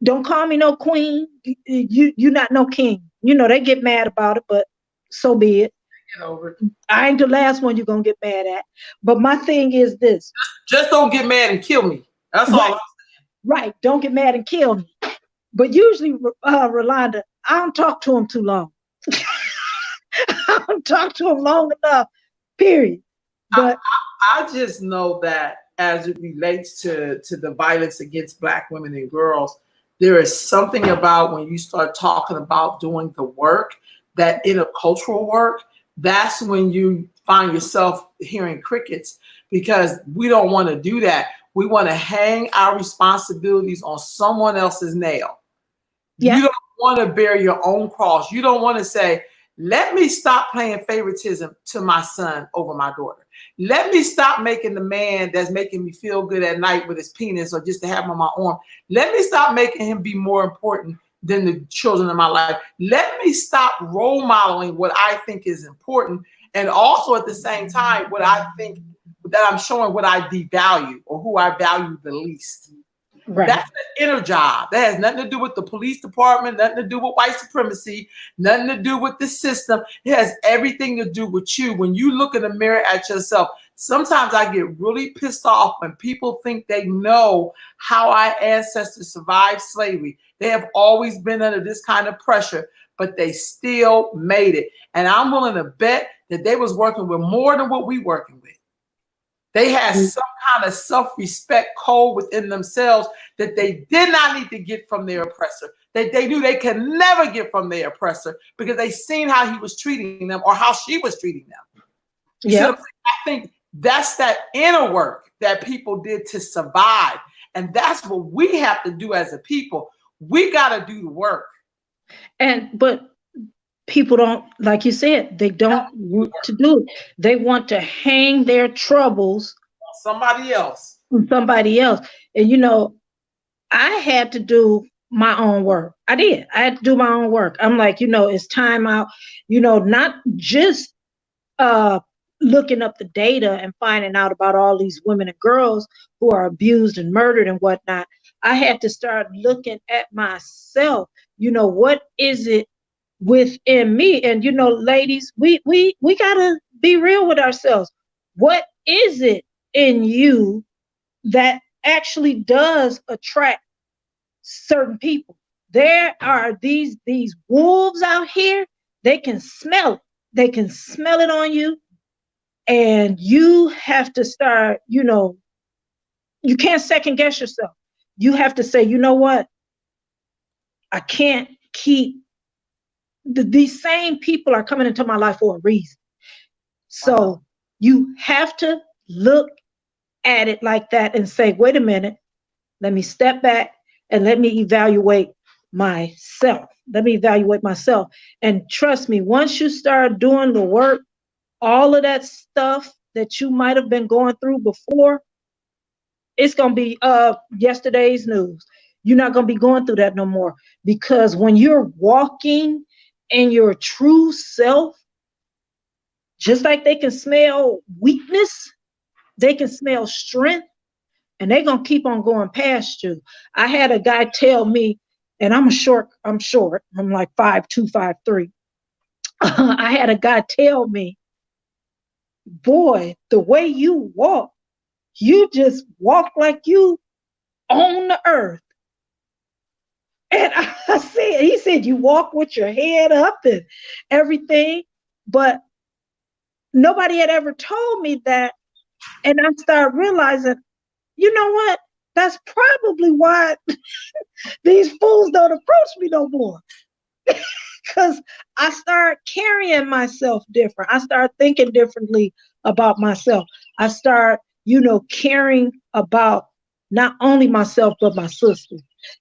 Don't call me no queen. You not no king. You know, they get mad about it, but so be it. Get over it. I ain't the last one you're gonna get mad at. But my thing is this. Just don't get mad and kill me. That's all I'm saying. Right. Don't get mad and kill me. But usually, Rolanda, I don't talk to him too long. I don't talk to him long enough, period. But I just know that as it relates to the violence against Black women and girls, there is something about when you start talking about doing the work, that intercultural work, that's when you find yourself hearing crickets, because we don't want to do that. We want to hang our responsibilities on someone else's nail. Yeah. You don't want to bear your own cross. You don't want to say, let me stop playing favoritism to my son over my daughter. Let me stop making the man that's making me feel good at night with his penis or just to have him on my arm. Let me stop making him be more important than the children in my life. Let me stop role modeling what I think is important. And also at the same time, what I think that I'm showing what I devalue or who I value the least. right. That's an inner job. That has nothing to do with the police department, nothing to do with white supremacy, nothing to do with the system. It has everything to do with you. When you look in the mirror at yourself, sometimes I get really pissed off when people think they know how our ancestors survived slavery. They have always been under this kind of pressure, but they still made it. And I'm willing to bet that they was working with more than what we working with. They had some kind of self-respect code within themselves that they did not need to get from their oppressor, that they knew they could never get from their oppressor because they seen how he was treating them or how she was treating them. Yeah. So I think that's that inner work that people did to survive. And that's what we have to do as a people. We got to do the work. But people don't, like you said, they don't want to do it. They want to hang their troubles Somebody else. on somebody else. And you know, I had to do my own work. I did. I had to do my own work. I'm like, you know, it's time out, you know, not just looking up the data and finding out about all these women and girls who are abused and murdered and whatnot. I had to start looking at myself. You know, what is it within me? And you know, ladies, we gotta be real with ourselves. What is it in you that actually does attract certain people? There are these wolves out here. They can smell it. They can smell it on you. And you have to start, you know, you can't second guess yourself. You have to say, you know what? I can't keep these same people are coming into my life for a reason. So you have to look at it like that and say, wait a minute, let me step back and let me evaluate myself. Let me evaluate myself. And trust me, once you start doing the work, all of that stuff that you might have been going through before, it's going to be yesterday's news. You're not going to be going through that no more, because when you're walking in your true self, just like they can smell weakness, they can smell strength, and they're going to keep on going past you. I had a guy tell me, and I'm short, I'm like 5'2", 5'3". I had a guy tell me, boy, the way you walk, you just walk like you own the earth. And I said, he said, you walk with your head up and everything, but nobody had ever told me that. And I started realizing, you know what? That's probably why these fools don't approach me no more. Because I start carrying myself different. I start thinking differently about myself. I start, you know, caring about not only myself, but my sister.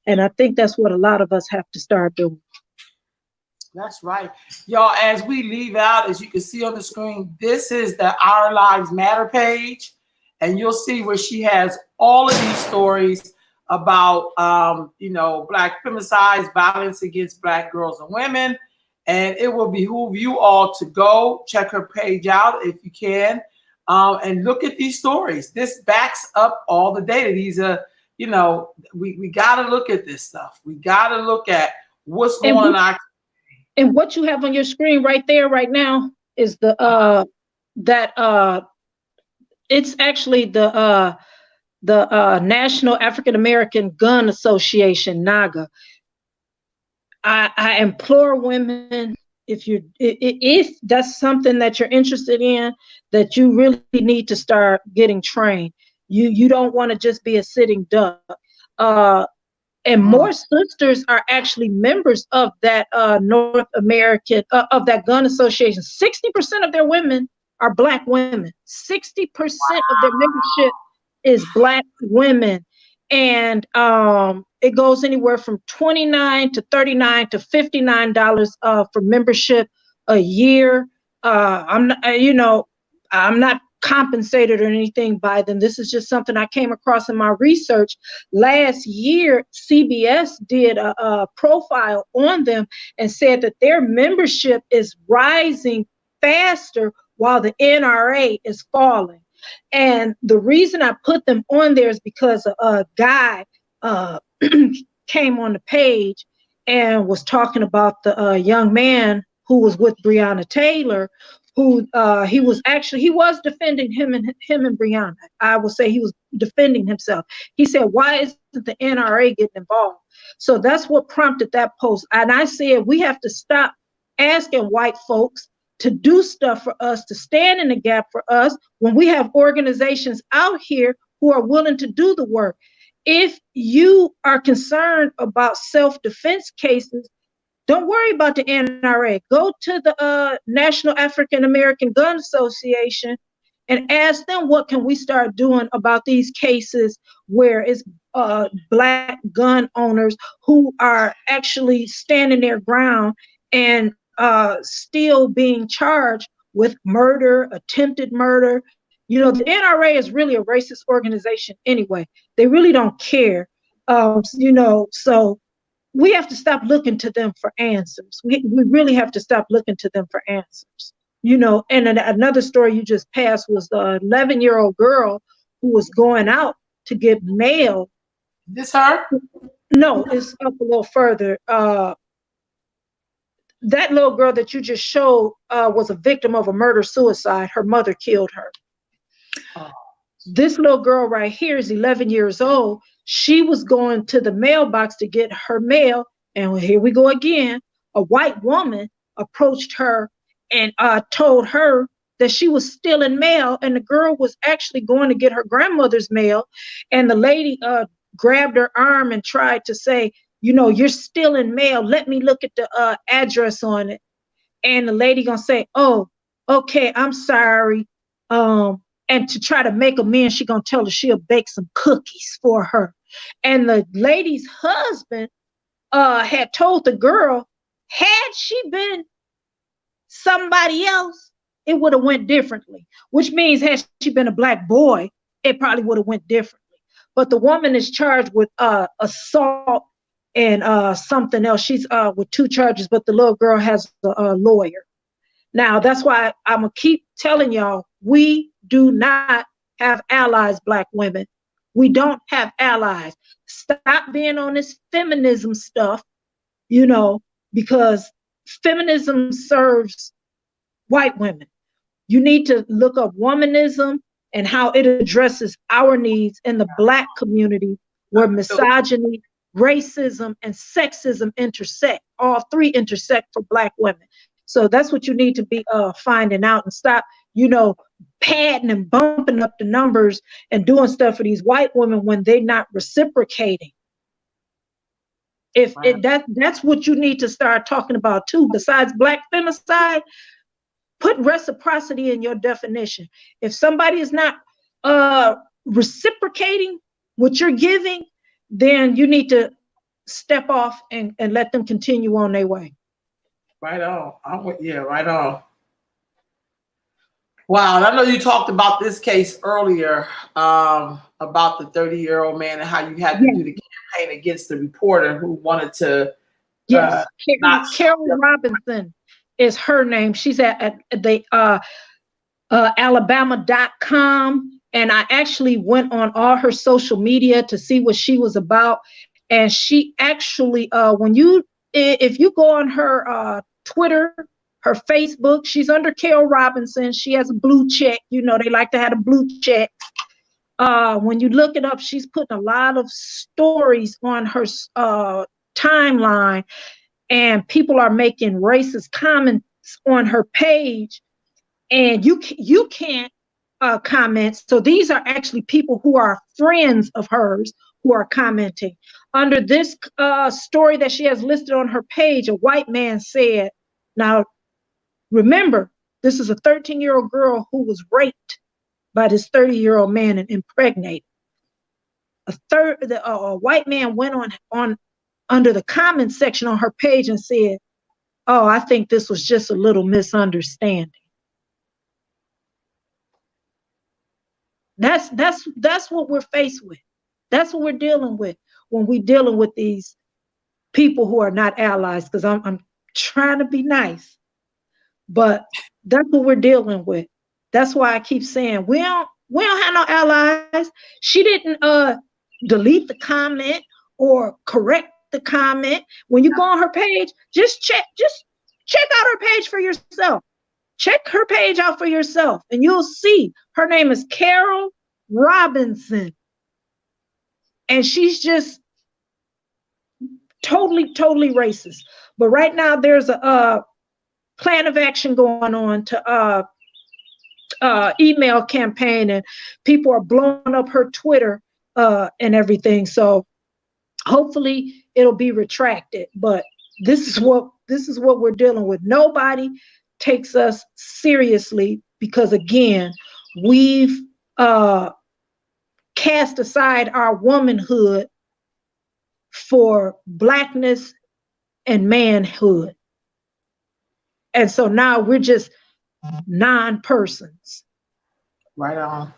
And I think that's what a lot of us have to start doing. That's right. Y'all, as we leave out, as you can see on the screen, this is the Our Lives Matter page. And you'll see where she has all of these stories about, Black femicides, violence against Black girls and women. And it will behoove you all to go check her page out if you can, and look at these stories. This backs up all the data. These are, we got to look at this stuff. We got to look at what's going on. And what you have on your screen right there, right now, is it's actually the National African American Gun Association, NAGA. I implore women, if that's something that you're interested in, that you really need to start getting trained. You don't want to just be a sitting duck. And more sisters are actually members of that North American of that gun association. 60% of their women are Black women. 60% of their membership is Black women. And it goes anywhere from $29 to $39 to $59 for membership a year. I'm not compensated or anything by them. This is just something I came across in my research. Last year, CBS did a profile on them and said that their membership is rising faster while the NRA is falling. And the reason I put them on there is because a guy came on the page and was talking about the young man who was with Breonna Taylor, who he was defending him and Breonna. I will say he was defending himself. He said, why isn't the NRA getting involved? So that's what prompted that post. And I said, we have to stop asking white folks to do stuff for us, to stand in the gap for us, when we have organizations out here who are willing to do the work. If you are concerned about self-defense cases, don't worry about the NRA. Go to the National African American Gun Association and ask them, what can we start doing about these cases where it's Black gun owners who are actually standing their ground and still being charged with murder, attempted murder. The NRA is really a racist organization anyway. They really don't care. So we have to stop looking to them for answers. We really have to stop looking to them for answers. And another story you just passed was the 11-year-old girl who was going out to get mail. This her? No, it's up a little further. That little girl that you just showed was a victim of a murder-suicide. Her mother killed her. Oh. This little girl right here is 11 years old. She was going to the mailbox to get her mail. And here we go again. A white woman approached her and told her that she was stealing mail. And the girl was actually going to get her grandmother's mail. And the lady grabbed her arm and tried to say, you're stealing mail. Let me look at the address on it. And the lady gonna say, oh, okay, I'm sorry. And to try to make amends, she gonna tell her she'll bake some cookies for her. And the lady's husband had told the girl, had she been somebody else, it would have went differently. Which means had she been a Black boy, it probably would have went differently. But the woman is charged with assault and something else. She's with 2 charges, but the little girl has a lawyer. Now, that's why I'm going to keep telling y'all, we do not have allies, Black women. We don't have allies. Stop being on this feminism stuff, because feminism serves white women. You need to look up womanism and how it addresses our needs in the Black community, where misogyny, racism, and sexism intersect. All 3 intersect for Black women. So that's what you need to be finding out, and stop, padding and bumping up the numbers and doing stuff for these white women when they're not reciprocating. That's what you need to start talking about too. Besides Black femicide, put reciprocity in your definition. If somebody is not reciprocating what you're giving, then you need to step off and let them continue on their way. Right on. Right on. Wow, and I know you talked about this case earlier, about the 30-year-old man and how you had to do the campaign against the reporter who wanted to Yes, not Carol Robinson is her name. She's at the Alabama.com. And I actually went on all her social media to see what she was about. And she actually, if you go on her Twitter, her Facebook, she's under Carol Robinson. She has a blue check. You know, they like to have a blue check. When you look it up, she's putting a lot of stories on her timeline, and people are making racist comments on her page, and you can't comment. So these are actually people who are friends of hers who are commenting. Under this story that she has listed on her page, a white man said, now remember, this is a 13-year-old girl who was raped by this 30-year-old man and impregnated. A white man went on under the comment section on her page and said, "Oh, I think this was just a little misunderstanding." That's what we're faced with. That's what we're dealing with when we're dealing with these people who are not allies. Because I'm trying to be nice, but that's what we're dealing with. That's why I keep saying we don't have no allies. She didn't delete the comment or correct the comment. When you go on her page, just check out her page for yourself. Check her page out for yourself, and you'll see her name is Carol Robinson. And she's just totally racist. But right now there's a plan of action going on to email campaign, and people are blowing up her Twitter and everything. So hopefully it'll be retracted. But this is what we're dealing with. Nobody takes us seriously because, again, we've cast aside our womanhood for blackness and manhood. And so now we're just non-persons. Right on.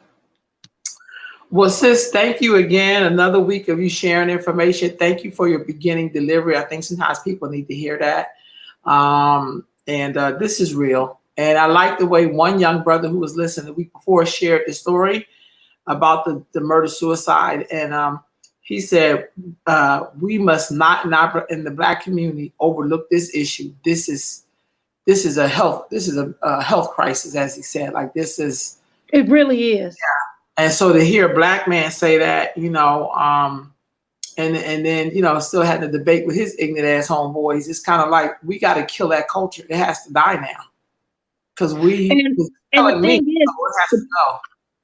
Well, sis, thank you again. Another week of you sharing information. Thank you for your beginning delivery. I think sometimes people need to hear that. This is real. And I like the way one young brother who was listening the week before shared the story about the murder-suicide. And he said, we must not in the Black community overlook this issue. This is a health crisis, as he said. Like, this is. It really is. Yeah. And so to hear a Black man say that, and then, still had the debate with his ignorant ass homeboys, it's kind of like, we got to kill that culture. It has to die now. Because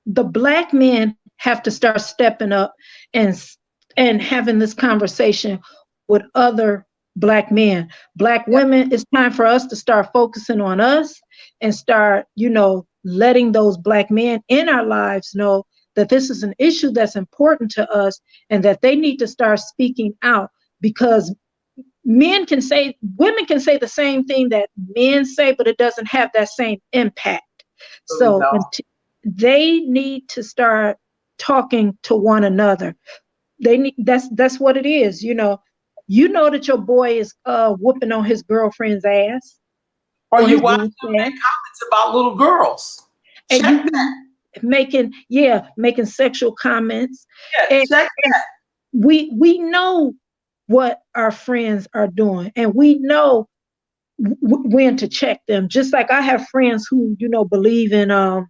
the Black men have to start stepping up and having this conversation with other Black men. Black women, it's time for us to start focusing on us and start, letting those Black men in our lives know that this is an issue that's important to us and that they need to start speaking out, because women can say the same thing that men say, but it doesn't have that same impact. So they need to start talking to one another. That's what it is. You know that your boy is whooping on his girlfriend's ass. Or you watch comments about little girls. And check that. Making sexual comments. Yeah, check that. We know what our friends are doing, and we know when to check them. Just like I have friends who, believe in, I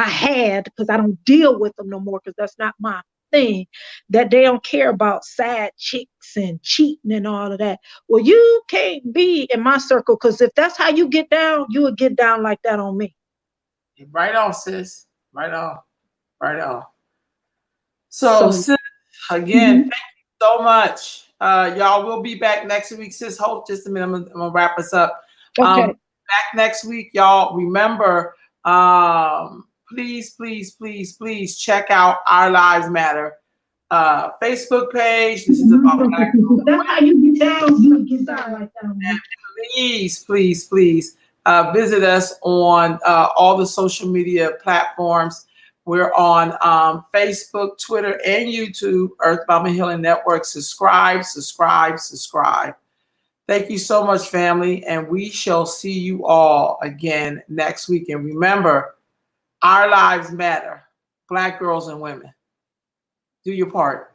had, because I don't deal with them no more, because that's not my thing, that they don't care about side chicks and cheating and all of that. Well, you can't be in my circle, because if that's how you get down, you would get down like that on me. Right on, sis. Right on. So sis, again, thank you so much. Y'all, we'll be back next week. Sis, hold just a minute. I'm gonna wrap us up. Okay. Back next week, y'all. Remember, please check out Our Lives Matter Facebook page. This is about Black. That's how you get down. You get down like that. And please visit us on all the social media platforms. We're on Facebook, Twitter, and YouTube, Earthbound Healing Network. Subscribe. Thank you so much, family. And we shall see you all again next week. And remember, our lives matter. Black girls and women. Do your part.